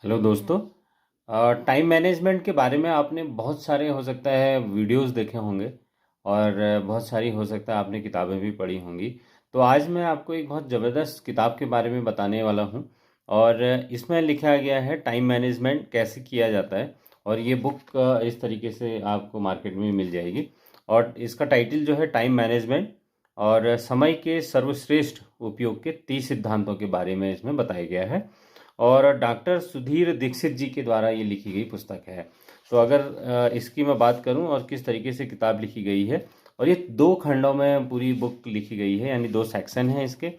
Hello दोस्तों। Time management के बारे में आपने बहुत सारे हो सकता है वीडियोस देखे होंगे और बहुत सारी हो सकता है आपने किताबें भी पढ़ी होंगी। तो आज मैं आपको एक बहुत ज़बरदस्त किताब के बारे में बताने वाला हूँ और इसमें लिखा गया है टाइम मैनेजमेंट कैसे किया जाता है। और ये बुक इस तरीके से आपको मार्केट में मिल जाएगी और इसका टाइटल जो है टाइम मैनेजमेंट और समय के सर्वश्रेष्ठ उपयोग के 30 सिद्धांतों के बारे में इसमें बताया गया है। और डॉक्टर सुधीर दीक्षित जी के द्वारा ये लिखी गई पुस्तक है। तो अगर इसकी मैं बात करूं और किस तरीके से किताब लिखी गई है, और ये दो खंडों में पूरी बुक लिखी गई है, यानी दो सेक्शन हैं इसके।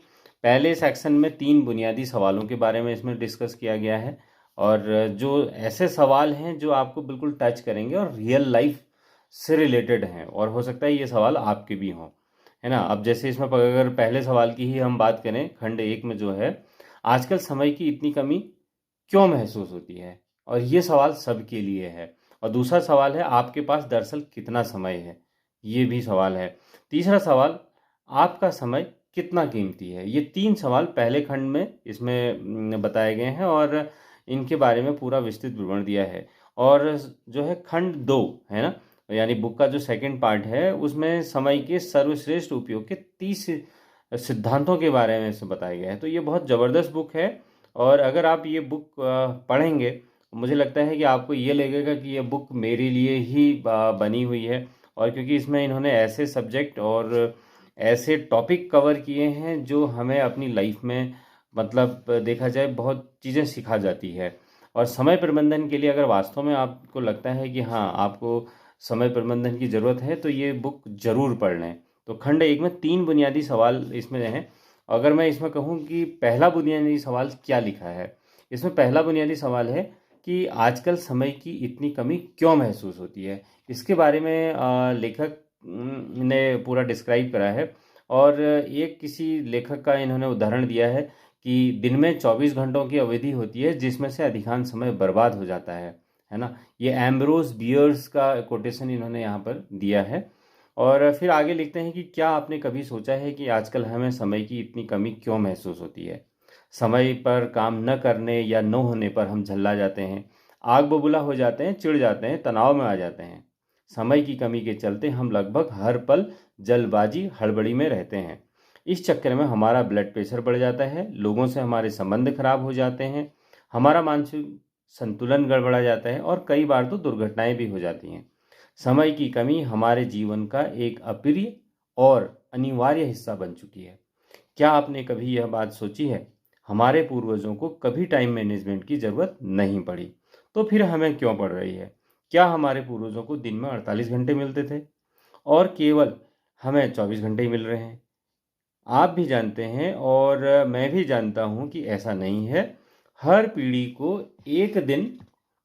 पहले सेक्शन में 3 बुनियादी सवालों के बारे में इसमें डिस्कस किया गया है और जो ऐसे सवाल हैं जो आपको बिल्कुल टच करेंगे और रियल लाइफ से रिलेटेड हैं और हो सकता है ये सवाल आपके भी हों, है ना। अब जैसे इसमें अगर पहले सवाल की ही हम बात करें, खंड 1 में जो है, आजकल समय की इतनी कमी क्यों महसूस होती है, और ये सवाल सबके लिए है। और दूसरा सवाल है, आपके पास दरअसल कितना समय है, ये भी सवाल है। तीसरा सवाल, आपका समय कितना कीमती है। ये 3 सवाल पहले खंड में इसमें बताए गए हैं और इनके बारे में पूरा विस्तृत विवरण दिया है। और जो है खंड 2 है ना, यानी बुक का जो सेकंड पार्ट है, उसमें समय के सर्वश्रेष्ठ उपयोग के 30 सिद्धांतों के बारे में इसमें बताया गया है। तो ये बहुत ज़बरदस्त बुक है और अगर आप ये बुक पढ़ेंगे, मुझे लगता है कि आपको ये लगेगा कि ये बुक मेरे लिए ही बनी हुई है। और क्योंकि इसमें इन्होंने ऐसे सब्जेक्ट और ऐसे टॉपिक कवर किए हैं जो हमें अपनी लाइफ में, मतलब देखा जाए, बहुत चीज़ें सिखा जाती है। और समय प्रबंधन के लिए अगर वास्तव में आपको लगता है कि हाँ, आपको समय प्रबंधन की ज़रूरत है, तो ये बुक ज़रूर पढ़ लें। तो खंड 1 में 3 बुनियादी सवाल इसमें हैं। अगर मैं इसमें कहूँ कि पहला बुनियादी सवाल क्या लिखा है, इसमें पहला बुनियादी सवाल है कि आजकल समय की इतनी कमी क्यों महसूस होती है। इसके बारे में लेखक ने पूरा डिस्क्राइब करा है। और एक किसी लेखक का इन्होंने उदाहरण दिया है कि दिन में 24 घंटों की अवधि होती है जिसमें से अधिकांश समय बर्बाद हो जाता है ना। ये एम्ब्रोस बियर्स का कोटेशन इन्होंने यहाँ पर दिया है। और फिर आगे लिखते हैं कि क्या आपने कभी सोचा है कि आजकल हमें समय की इतनी कमी क्यों महसूस होती है। समय पर काम न करने या न होने पर हम झल्ला जाते हैं, आग बबूला हो जाते हैं, चिढ़ जाते हैं, तनाव में आ जाते हैं। समय की कमी के चलते हम लगभग हर पल जल्दबाजी हड़बड़ी में रहते हैं। इस चक्कर में हमारा ब्लड प्रेशर बढ़ जाता है, लोगों से हमारे संबंध खराब हो जाते हैं, हमारा मानसिक संतुलन गड़बड़ा जाता है और कई बार तो दुर्घटनाएं भी हो जाती हैं। समय की कमी हमारे जीवन का एक अप्रिय और अनिवार्य हिस्सा बन चुकी है। क्या आपने कभी यह बात सोची है, हमारे पूर्वजों को कभी टाइम मैनेजमेंट की जरूरत नहीं पड़ी, तो फिर हमें क्यों पड़ रही है। क्या हमारे पूर्वजों को दिन में 48 घंटे मिलते थे और केवल हमें 24 घंटे ही मिल रहे हैं। आप भी जानते हैं और मैं भी जानता हूं कि ऐसा नहीं है। हर पीढ़ी को एक दिन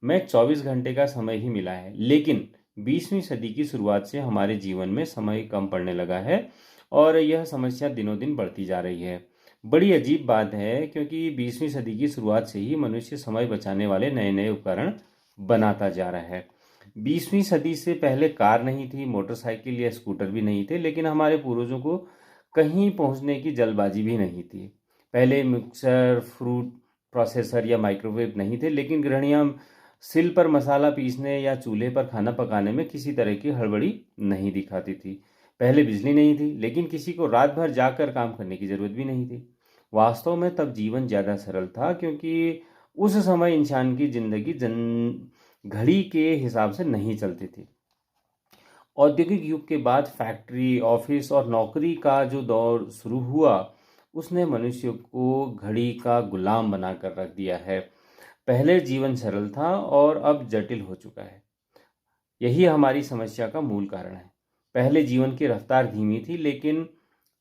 में 24 घंटे का समय ही मिला है, लेकिन 20वीं सदी की शुरुआत से हमारे जीवन में समय कम पड़ने लगा है और यह समस्या दिनों दिन बढ़ती जा रही है। बड़ी अजीब बात है, क्योंकि 20वीं सदी की शुरुआत से ही मनुष्य समय बचाने वाले नए नए उपकरण बनाता जा रहा है। 20वीं सदी से पहले कार नहीं थी, मोटरसाइकिल या स्कूटर भी नहीं थे, लेकिन हमारे पूर्वजों को कहीं पहुंचने की जल्दबाजी भी नहीं थी। पहले मिक्सर, फ्रूट प्रोसेसर या माइक्रोवेव नहीं थे, लेकिन गृहिणियां सिल पर मसाला पीसने या चूल्हे पर खाना पकाने में किसी तरह की हड़बड़ी नहीं दिखाती थी। पहले बिजली नहीं थी, लेकिन किसी को रात भर जाकर काम करने की जरूरत भी नहीं थी। वास्तव में तब जीवन ज़्यादा सरल था, क्योंकि उस समय इंसान की जिंदगी घड़ी के हिसाब से नहीं चलती थी। औद्योगिक युग के बाद फैक्ट्री, ऑफिस और नौकरी का जो दौर शुरू हुआ, उसने मनुष्य को घड़ी का गुलाम बनाकर रख दिया है। पहले जीवन सरल था और अब जटिल हो चुका है। यही हमारी समस्या का मूल कारण है। पहले जीवन की रफ्तार धीमी थी, लेकिन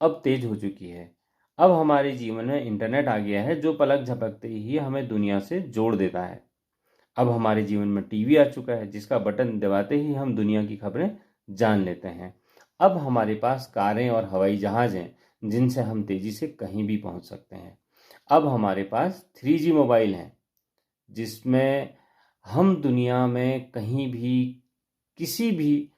अब तेज हो चुकी है। अब हमारे जीवन में इंटरनेट आ गया है जो पलक झपकते ही हमें दुनिया से जोड़ देता है। अब हमारे जीवन में टीवी आ चुका है जिसका बटन दबाते ही हम दुनिया की खबरें जान लेते हैं। अब हमारे पास कारें और हवाई जहाज हैं जिनसे हम तेजी से कहीं भी पहुंच सकते हैं। अब हमारे पास 3G मोबाइल हैं जिसमें हम दुनिया में कहीं भी, किसी भी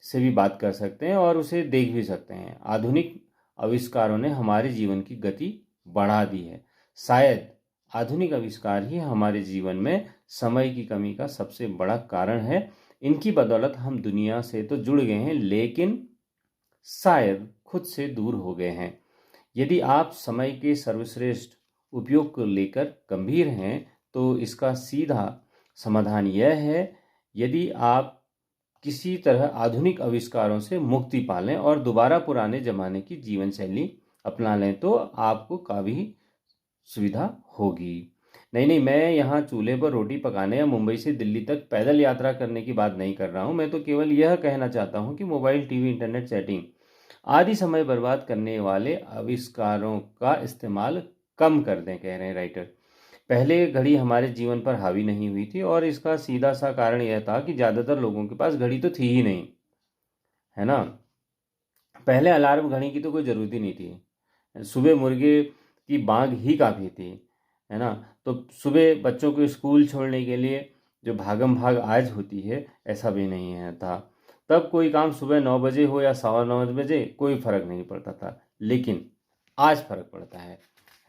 से भी बात कर सकते हैं और उसे देख भी सकते हैं। आधुनिक आविष्कारों ने हमारे जीवन की गति बढ़ा दी है। शायद आधुनिक आविष्कार ही हमारे जीवन में समय की कमी का सबसे बड़ा कारण है। इनकी बदौलत हम दुनिया से तो जुड़ गए हैं, लेकिन शायद खुद से दूर हो गए हैं। यदि आप समय के सर्वश्रेष्ठ उपयोग को लेकर गंभीर हैं, तो इसका सीधा समाधान यह है, यदि आप किसी तरह आधुनिक आविष्कारों से मुक्ति पालें और दोबारा पुराने जमाने की जीवन शैली अपना लें, तो आपको काफ़ी सुविधा होगी। नहीं नहीं, मैं यहाँ चूल्हे पर रोटी पकाने या मुंबई से दिल्ली तक पैदल यात्रा करने की बात नहीं कर रहा हूँ। मैं तो केवल यह कहना चाहता हूँ कि मोबाइल, टीवी, इंटरनेट, चैटिंग आदि समय बर्बाद करने वाले आविष्कारों का इस्तेमाल कम कर दें, कह रहे हैं राइटर। पहले घड़ी हमारे जीवन पर हावी नहीं हुई थी, और इसका सीधा सा कारण यह था कि ज़्यादातर लोगों के पास घड़ी तो थी ही नहीं, है ना। पहले अलार्म घड़ी की तो कोई ज़रूरत ही नहीं थी। सुबह मुर्गे की बांग ही काफ़ी थी, है ना। तो सुबह बच्चों को स्कूल छोड़ने के लिए जो भागम भाग आज होती है, ऐसा भी नहीं है था। तब कोई काम सुबह 9 बजे हो या 9:15 बजे, कोई फ़र्क नहीं पड़ता था। लेकिन आज फ़र्क पड़ता है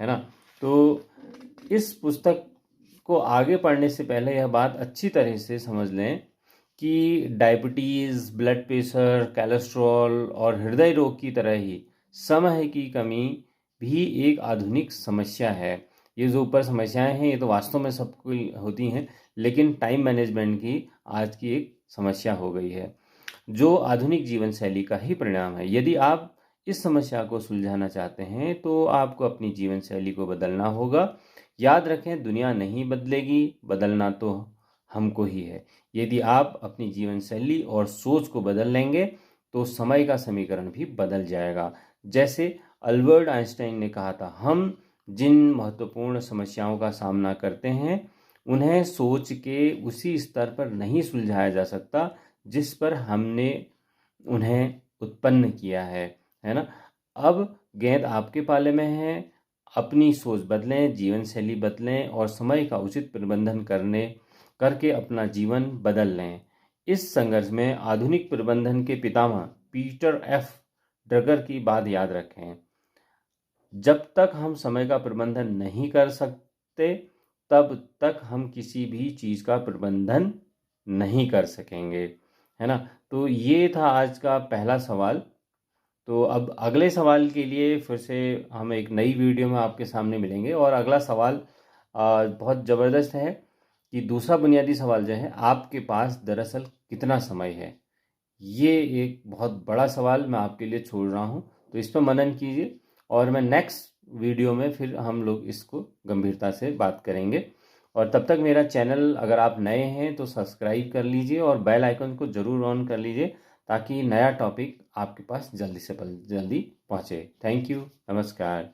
ना। तो इस पुस्तक को आगे पढ़ने से पहले यह बात अच्छी तरह से समझ लें कि डायबिटीज़, ब्लड प्रेशर, कोलेस्ट्रॉल और हृदय रोग की तरह ही समय की कमी भी एक आधुनिक समस्या है। ये जो ऊपर समस्याएं हैं, ये तो वास्तव में सबको होती हैं, लेकिन टाइम मैनेजमेंट की आज की एक समस्या हो गई है, जो आधुनिक जीवन शैली का ही परिणाम है। यदि आप इस समस्या को सुलझाना चाहते हैं, तो आपको अपनी जीवन शैली को बदलना होगा। याद रखें, दुनिया नहीं बदलेगी, बदलना तो हमको ही है। यदि आप अपनी जीवन शैली और सोच को बदल लेंगे, तो समय का समीकरण भी बदल जाएगा। जैसे अल्बर्ट आइंस्टाइन ने कहा था, हम जिन महत्वपूर्ण समस्याओं का सामना करते हैं, उन्हें सोच के उसी स्तर पर नहीं सुलझाया जा सकता जिस पर हमने उन्हें उत्पन्न किया है ना। अब गेंद आपके पाले में है। अपनी सोच बदलें, जीवन शैली बदलें और समय का उचित प्रबंधन करके अपना जीवन बदल लें। इस संघर्ष में आधुनिक प्रबंधन के पितामह पीटर एफ ड्रगर की बात याद रखें, जब तक हम समय का प्रबंधन नहीं कर सकते, तब तक हम किसी भी चीज़ का प्रबंधन नहीं कर सकेंगे, है ना। तो ये था आज का पहला सवाल। तो अब अगले सवाल के लिए फिर से हम एक नई वीडियो में आपके सामने मिलेंगे। और अगला सवाल बहुत ज़बरदस्त है कि दूसरा बुनियादी सवाल जो है, आपके पास दरअसल कितना समय है। ये एक बहुत बड़ा सवाल मैं आपके लिए छोड़ रहा हूँ, तो इस पर मनन कीजिए, और मैं नेक्स्ट वीडियो में फिर हम लोग इसको गंभीरता से बात करेंगे। और तब तक मेरा चैनल, अगर आप नए हैं तो सब्सक्राइब कर लीजिए और बेल आइकन को ज़रूर ऑन कर लीजिए, ताकि नया टॉपिक आपके पास जल्दी से जल्दी पहुँचे। थैंक यू, नमस्कार।